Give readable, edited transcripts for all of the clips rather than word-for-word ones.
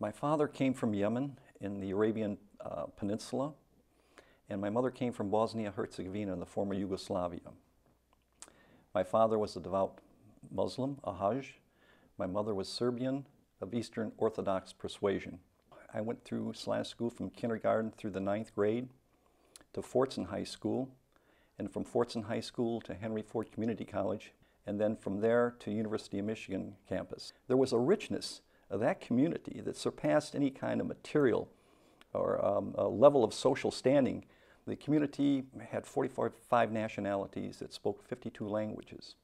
My father came from Yemen in the Arabian Peninsula, and my mother came from Bosnia-Herzegovina in the former Yugoslavia. My father was a devout Muslim, a Hajj. My mother was Serbian of Eastern Orthodox persuasion. I went through Slavic school from kindergarten through the 9th grade to Fortson High School, and from Fortson High School to Henry Ford Community College, and then from there to University of Michigan campus. There was a richness of that community that surpassed any kind of material or a level of social standing. The community had 45 nationalities that spoke 52 languages.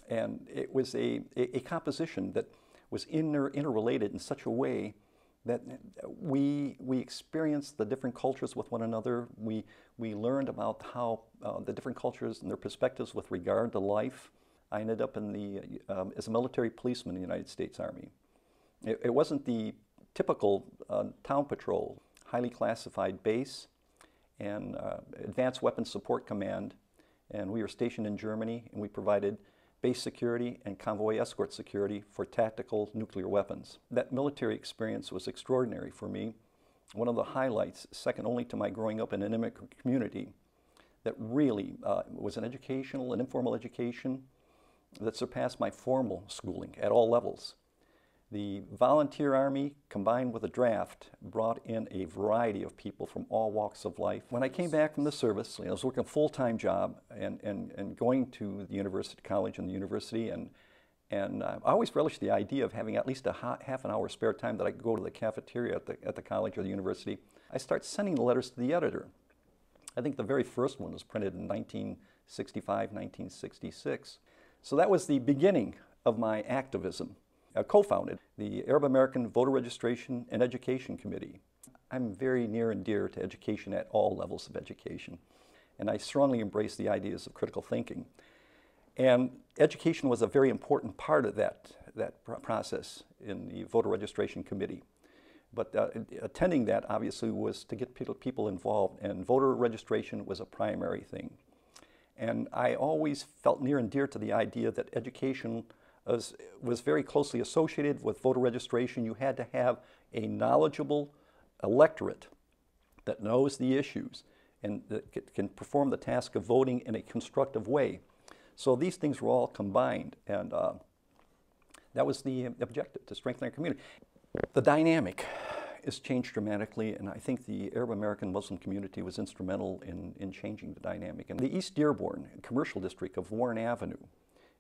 And it was a composition that was interrelated in such a way that we experienced the different cultures with one another. We learned about how the different cultures and their perspectives with regard to life. I ended up as a military policeman in the United States Army. It wasn't the typical town patrol, highly classified base and Advanced Weapons Support Command, and we were stationed in Germany, and we provided base security and convoy escort security for tactical nuclear weapons. That military experience was extraordinary for me. One of the highlights, second only to my growing up in an immigrant community, that really was an informal education that surpassed my formal schooling at all levels. The volunteer army combined with a draft brought in a variety of people from all walks of life. When I came back from the service, I was working a full-time job and going to the university, college and the university, and I always relished the idea of having at least a half an hour spare time that I could go to the cafeteria at the college or the university. I started sending the letters to the editor. I think the very first one was printed in 1965, 1966. So that was the beginning of my activism. I co-founded the Arab American Voter Registration and Education Committee. I'm very near and dear to education at all levels of education, and I strongly embrace the ideas of critical thinking. And education was a very important part of that process in the Voter Registration Committee. But attending that, obviously, was to get people involved, and voter registration was a primary thing. And I always felt near and dear to the idea that education was very closely associated with voter registration. You had to have a knowledgeable electorate that knows the issues and that can perform the task of voting in a constructive way. So these things were all combined, and that was the objective, to strengthen our community. The dynamic has changed dramatically, and I think the Arab American Muslim community was instrumental in changing the dynamic. In the East Dearborn commercial district of Warren Avenue,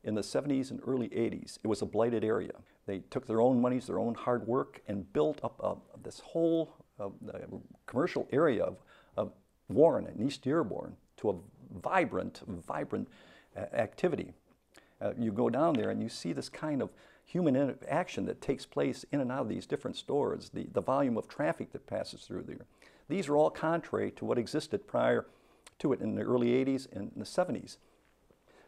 in the 70s and early 80s, it was a blighted area. They took their own monies, their own hard work, and built up this whole commercial area of Warren and East Dearborn to a vibrant activity. You go down there and you see this kind of human action that takes place in and out of these different stores, the volume of traffic that passes through there. These are all contrary to what existed prior to it in the early 80s and the 70s.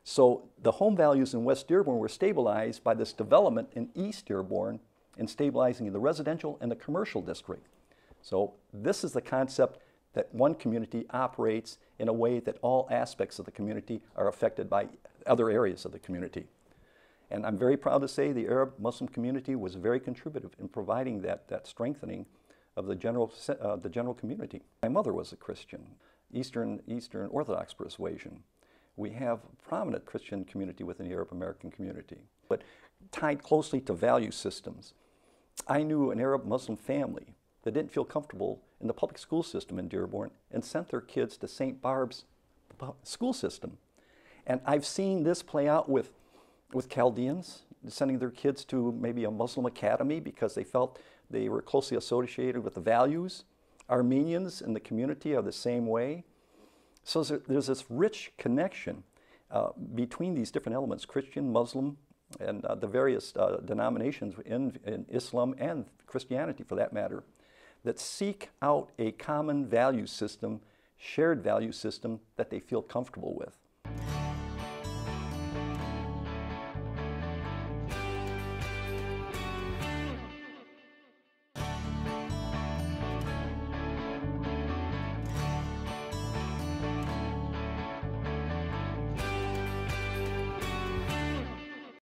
So the home values in West Dearborn were stabilized by this development in East Dearborn and stabilizing the residential and the commercial district. So this is the concept that one community operates in a way that all aspects of the community are affected by other areas of the community. And I'm very proud to say the Arab Muslim community was very contributive in providing that strengthening of the general community. My mother was a Christian, Eastern Orthodox persuasion. We have a prominent Christian community within the Arab American community, but tied closely to value systems. I knew an Arab Muslim family that didn't feel comfortable in the public school system in Dearborn and sent their kids to St. Barb's school system. And I've seen this play out with Chaldeans, sending their kids to maybe a Muslim academy because they felt they were closely associated with the values. Armenians in the community are the same way. So there's this rich connection between these different elements, Christian, Muslim, and the various denominations in Islam and Christianity for that matter, that seek out a common value system, shared value system that they feel comfortable with.